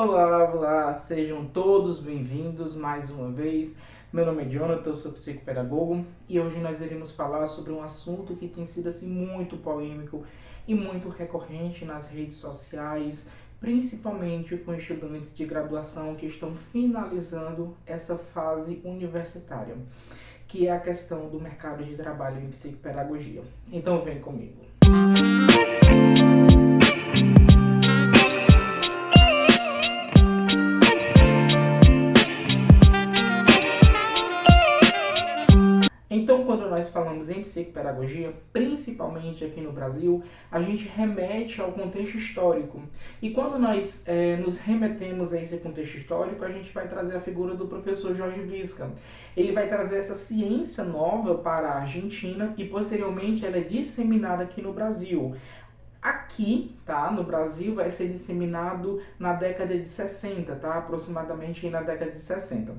Olá, olá, sejam todos bem-vindos mais uma vez. Meu nome é Jonathan, eu sou psicopedagogo e hoje nós iremos falar sobre um assunto que tem sido assim muito polêmico e muito recorrente nas redes sociais, principalmente com estudantes de graduação que estão finalizando essa fase universitária, que é a questão do mercado de trabalho em psicopedagogia. Então vem comigo. Então, quando nós falamos em psicopedagogia, principalmente aqui no Brasil, a gente remete ao contexto histórico. E quando nós nos remetemos a esse contexto histórico, a gente vai trazer a figura do professor Jorge Visca. Ele vai trazer essa ciência nova para a Argentina e, posteriormente, ela é disseminada aqui no Brasil. Aqui, tá, no Brasil, vai ser disseminado na década de 60, tá, aproximadamente na década de 60.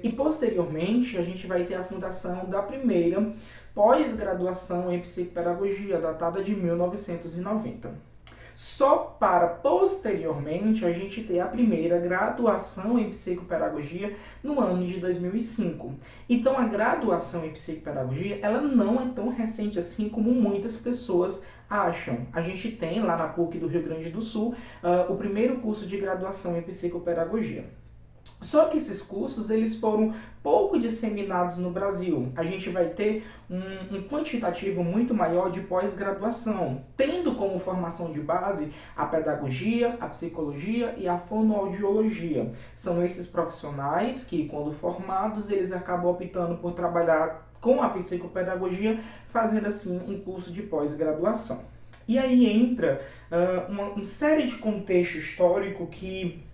E posteriormente a gente vai ter a fundação da primeira pós-graduação em psicopedagogia, datada de 1990. Só para posteriormente a gente ter a primeira graduação em psicopedagogia no ano de 2005. Então a graduação em psicopedagogia ela não é tão recente assim como muitas pessoas acham. A gente tem lá na PUC do Rio Grande do Sul o primeiro curso de graduação em psicopedagogia. Só que esses cursos eles foram pouco disseminados no Brasil. A gente vai ter um quantitativo muito maior de pós-graduação, tendo como formação de base a pedagogia, a psicologia e a fonoaudiologia. São esses profissionais que, quando formados, eles acabam optando por trabalhar com a psicopedagogia, fazendo assim um curso de pós-graduação. E aí entra uma série de contexto histórico que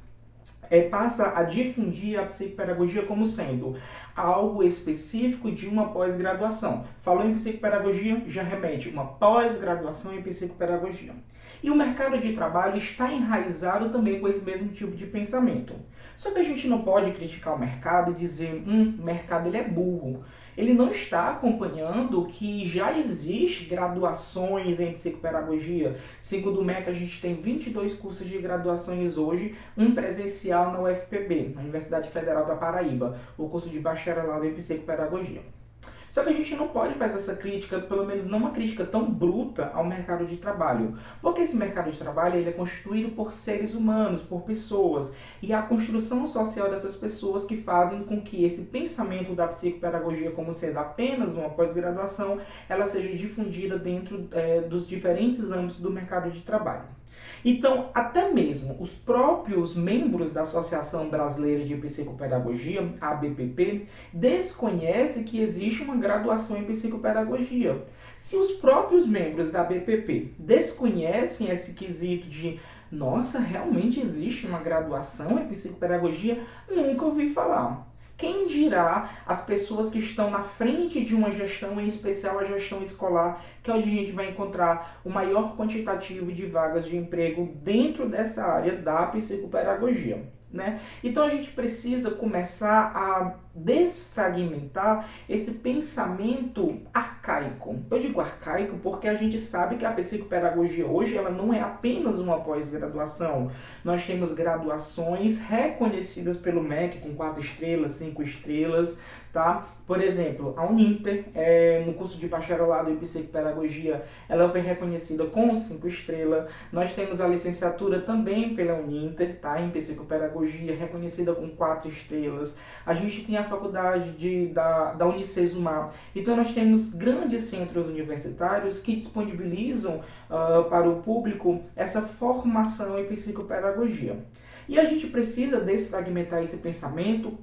passa a difundir a psicopedagogia como sendo algo específico de uma pós-graduação. Falou em psicopedagogia, já remete uma pós-graduação em psicopedagogia. E o mercado de trabalho está enraizado também com esse mesmo tipo de pensamento. Só que a gente não pode criticar o mercado e dizer, o mercado ele é burro. Ele não está acompanhando que já existe graduações em psicopedagogia. Segundo o MEC, a gente tem 22 cursos de graduações hoje, um presencial na UFPB, na Universidade Federal da Paraíba, o curso de bacharelado em psicopedagogia. Só que a gente não pode fazer essa crítica, pelo menos não uma crítica tão bruta ao mercado de trabalho. Porque esse mercado de trabalho ele é constituído por seres humanos, por pessoas. E a construção social dessas pessoas que fazem com que esse pensamento da psicopedagogia como sendo apenas uma pós-graduação, ela seja difundida dentro dos diferentes âmbitos do mercado de trabalho. Então, até mesmo os próprios membros da Associação Brasileira de Psicopedagogia, a ABPP, desconhecem que existe uma graduação em psicopedagogia. Se os próprios membros da ABPP desconhecem esse quesito de nossa, realmente existe uma graduação em psicopedagogia, nunca ouvi falar. Quem dirá as pessoas que estão na frente de uma gestão, em especial a gestão escolar, que é onde a gente vai encontrar o maior quantitativo de vagas de emprego dentro dessa área da psicopedagogia, né? Então a gente precisa começar a desfragmentar esse pensamento arcaico. Eu digo arcaico porque a gente sabe que a psicopedagogia hoje ela não é apenas uma pós-graduação. Nós temos graduações reconhecidas pelo MEC com 4 estrelas, 5 estrelas, tá? Por exemplo, a Uninter, no curso de bacharelado em psicopedagogia, ela foi reconhecida com 5 estrelas. Nós temos a licenciatura também pela Uninter, tá? Em psicopedagogia, reconhecida com 4 estrelas. A gente tem a faculdade da Unicesumar. Então nós temos grandes centros universitários que disponibilizam para o público essa formação em psicopedagogia. E a gente precisa desfragmentar esse pensamento,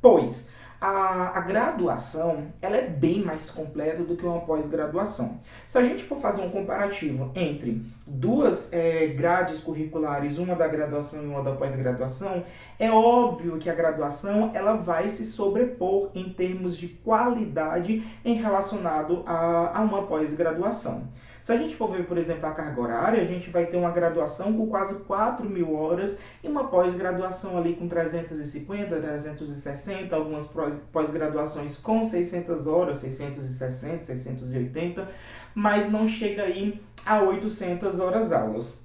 pois a graduação ela é bem mais completa do que uma pós-graduação. Se a gente for fazer um comparativo entre duas grades curriculares, uma da graduação e uma da pós-graduação, é óbvio que a graduação ela vai se sobrepor em termos de qualidade em relacionado a uma pós-graduação. Se a gente for ver, por exemplo, a carga horária, a gente vai ter uma graduação com quase 4.000 horas e uma pós-graduação ali com 350, 360, algumas pós-graduações com 600 horas, 660, 680, mas não chega aí a 800 horas aulas.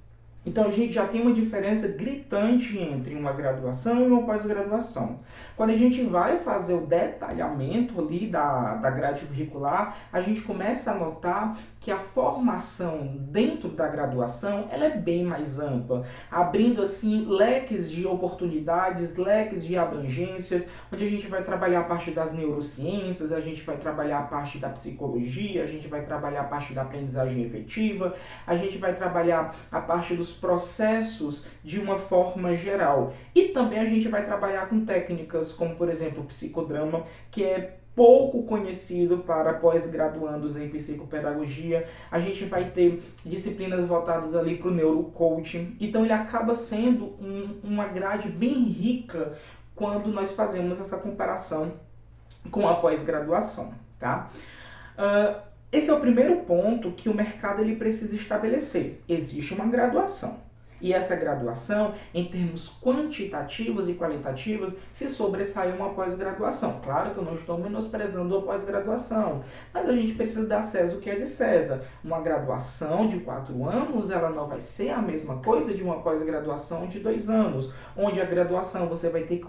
Então a gente já tem uma diferença gritante entre uma graduação e uma pós-graduação. Quando a gente vai fazer o detalhamento ali da grade curricular, a gente começa a notar que a formação dentro da graduação ela é bem mais ampla, abrindo assim leques de oportunidades, leques de abrangências, onde a gente vai trabalhar a parte das neurociências, a gente vai trabalhar a parte da psicologia, a gente vai trabalhar a parte da aprendizagem efetiva, a gente vai trabalhar a parte dos processos de uma forma geral. E também a gente vai trabalhar com técnicas como, por exemplo, o psicodrama, que é pouco conhecido para pós-graduandos em psicopedagogia. A gente vai ter disciplinas voltadas ali para o neurocoaching. Então ele acaba sendo uma grade bem rica quando nós fazemos essa comparação com a pós-graduação, tá? Esse é o primeiro ponto que o mercado ele precisa estabelecer. Existe uma graduação. E essa graduação, em termos quantitativos e qualitativos, se sobressai uma pós-graduação. Claro que eu não estou menosprezando a pós-graduação, mas a gente precisa dar a César o que é de César. Uma graduação de 4 anos, ela não vai ser a mesma coisa de uma pós-graduação de 2 anos, onde a graduação você vai ter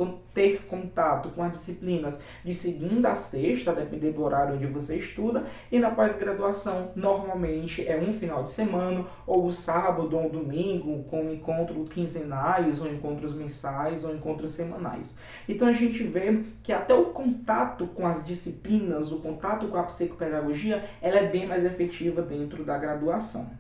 contato com as disciplinas de segunda a sexta, a depender do horário onde você estuda, e na pós-graduação, normalmente, é um final de semana, ou o sábado ou domingo, com encontros quinzenais, ou encontros mensais, ou encontros semanais. Então a gente vê que até o contato com as disciplinas, o contato com a psicopedagogia, ela é bem mais efetiva dentro da graduação.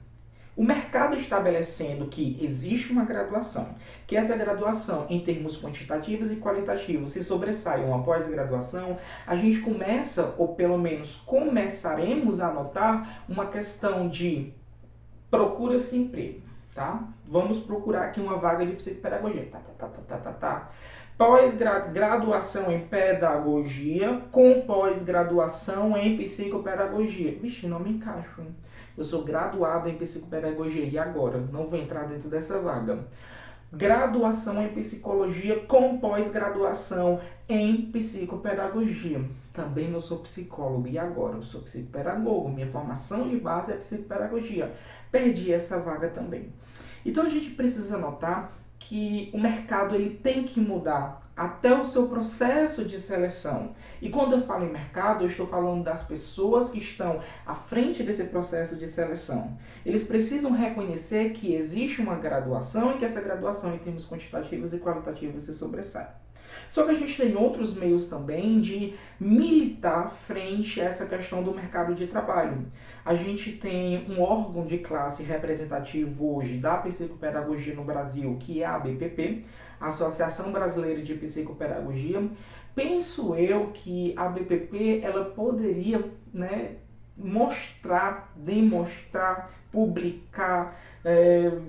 O mercado estabelecendo que existe uma graduação, que essa graduação, em termos quantitativos e qualitativos, se sobressai uma pós-graduação, a gente começa, ou pelo menos começaremos a notar uma questão de procura-se emprego. Tá? Vamos procurar aqui uma vaga de psicopedagogia. Pós-graduação em pedagogia com pós-graduação em psicopedagogia. Vixe, não me encaixo, hein? Eu sou graduado em psicopedagogia e agora? Não vou entrar dentro dessa vaga. Graduação em psicologia com pós-graduação em psicopedagogia. Também não sou psicólogo e agora? Eu sou psicopedagogo. Minha formação de base é psicopedagogia. Perdi essa vaga também. Então a gente precisa notar que o mercado ele tem que mudar até o seu processo de seleção. E quando eu falo em mercado, eu estou falando das pessoas que estão à frente desse processo de seleção. Eles precisam reconhecer que existe uma graduação e que essa graduação, em termos quantitativos e qualitativos, se sobressai. Só que a gente tem outros meios também de militar frente a essa questão do mercado de trabalho. A gente tem um órgão de classe representativo hoje da psicopedagogia no Brasil, que é a ABPP, a Associação Brasileira de Psicopedagogia. Penso eu que a ABPP ela poderia, mostrar, demonstrar, publicar,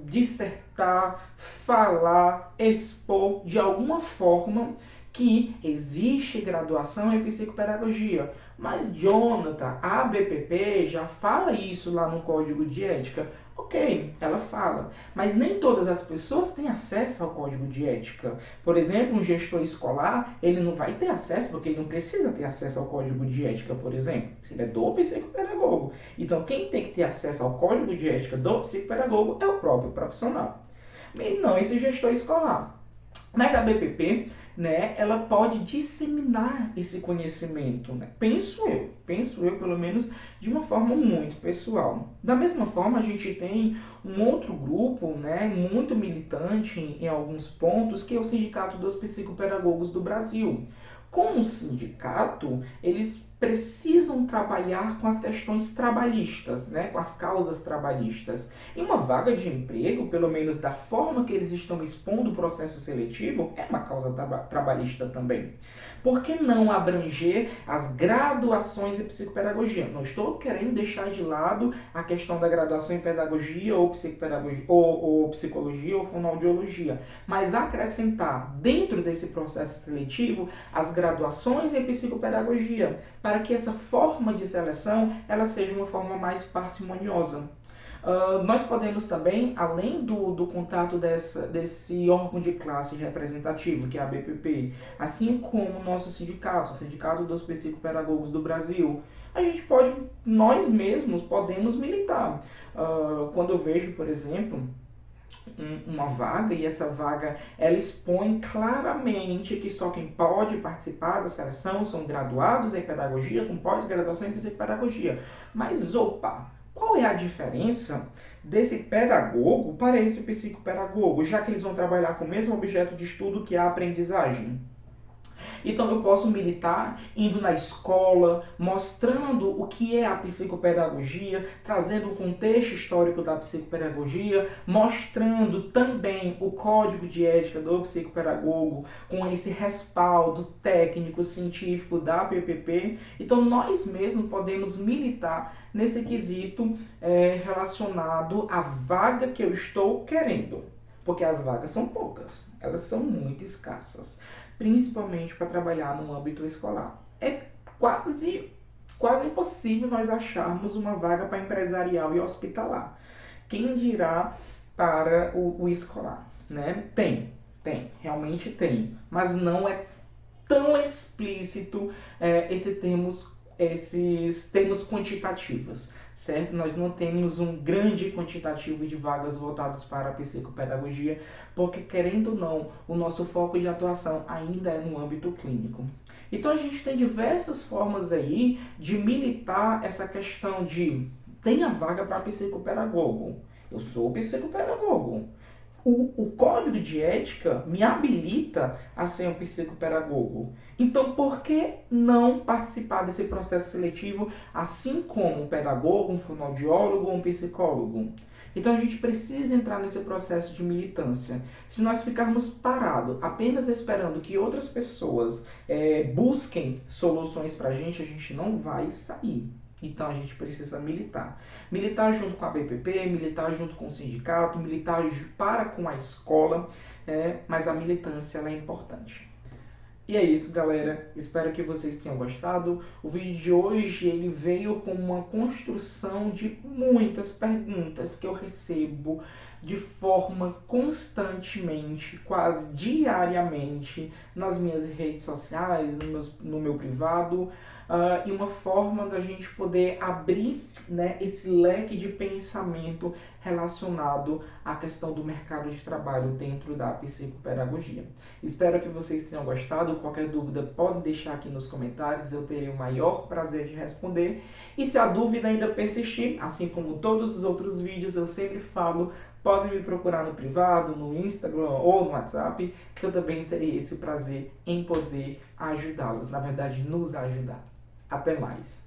dissertar, falar, expor de alguma forma que existe graduação em psicopedagogia. Mas, Jonathan, a ABPP já fala isso lá no Código de Ética. Ok, ela fala, mas nem todas as pessoas têm acesso ao código de ética. Por exemplo, um gestor escolar, ele não vai ter acesso, porque ele não precisa ter acesso ao código de ética, por exemplo. Ele é do psicopedagogo. Então, quem tem que ter acesso ao código de ética do psicopedagogo é o próprio profissional. E não esse gestor escolar. Mas a BPP, ela pode disseminar esse conhecimento, penso eu pelo menos de uma forma muito pessoal. Da mesma forma, a gente tem um outro grupo, muito militante em alguns pontos, que é o Sindicato dos Psicopedagogos do Brasil. Como sindicato, eles precisam trabalhar com as questões trabalhistas, com as causas trabalhistas. E uma vaga de emprego, pelo menos da forma que eles estão expondo o processo seletivo, é uma causa trabalhista também. Por que não abranger as graduações em psicopedagogia? Não estou querendo deixar de lado a questão da graduação em pedagogia ou psicopedagogia, ou psicologia ou fonoaudiologia, mas acrescentar dentro desse processo seletivo as graduações em psicopedagogia, para que essa forma de seleção ela seja uma forma mais parcimoniosa. Nós podemos também, além do contato desse órgão de classe representativo, que é a ABPP, assim como o nosso sindicato, o Sindicato dos Psicopedagogos do Brasil, nós mesmos podemos militar. Quando eu vejo, por exemplo, uma vaga, e essa vaga ela expõe claramente que só quem pode participar da seleção são graduados em pedagogia com pós-graduação em psicopedagogia. Mas, opa, qual é a diferença desse pedagogo para esse psicopedagogo, já que eles vão trabalhar com o mesmo objeto de estudo que é a aprendizagem? Então eu posso militar indo na escola, mostrando o que é a psicopedagogia, trazendo o contexto histórico da psicopedagogia, mostrando também o código de ética do psicopedagogo com esse respaldo técnico, científico da PPP. Então nós mesmos podemos militar nesse quesito relacionado à vaga que eu estou querendo. Porque as vagas são poucas, elas são muito escassas, principalmente para trabalhar no âmbito escolar. É quase impossível nós acharmos uma vaga para empresarial e hospitalar. Quem dirá para o escolar, né? Realmente tem, mas não é tão explícito esses termos quantitativos, certo? Nós não temos um grande quantitativo de vagas voltadas para a psicopedagogia, porque, querendo ou não, o nosso foco de atuação ainda é no âmbito clínico. Então a gente tem diversas formas aí de militar essa questão de tem a vaga para psicopedagogo. Eu sou psicopedagogo. O código de ética me habilita a ser um psicopedagogo. Então, por que não participar desse processo seletivo, assim como um pedagogo, um fonoaudiólogo ou um psicólogo? Então, a gente precisa entrar nesse processo de militância. Se nós ficarmos parados, apenas esperando que outras pessoas busquem soluções para a gente não vai sair. Então a gente precisa militar. Militar junto com a BPP, militar junto com o sindicato, militar para com a escola, mas a militância ela é importante. E é isso, galera. Espero que vocês tenham gostado. O vídeo de hoje ele veio com uma construção de muitas perguntas que eu recebo de forma constantemente, quase diariamente, nas minhas redes sociais, no meu privado, e uma forma da gente poder abrir, né, esse leque de pensamento relacionado à questão do mercado de trabalho dentro da psicopedagogia. Espero que vocês tenham gostado. Qualquer dúvida pode deixar aqui nos comentários, eu terei o maior prazer de responder. E se a dúvida ainda persistir, assim como todos os outros vídeos eu sempre falo, podem me procurar no privado, no Instagram ou no WhatsApp, que eu também terei esse prazer em poder ajudá-los, na verdade nos ajudar. Até mais!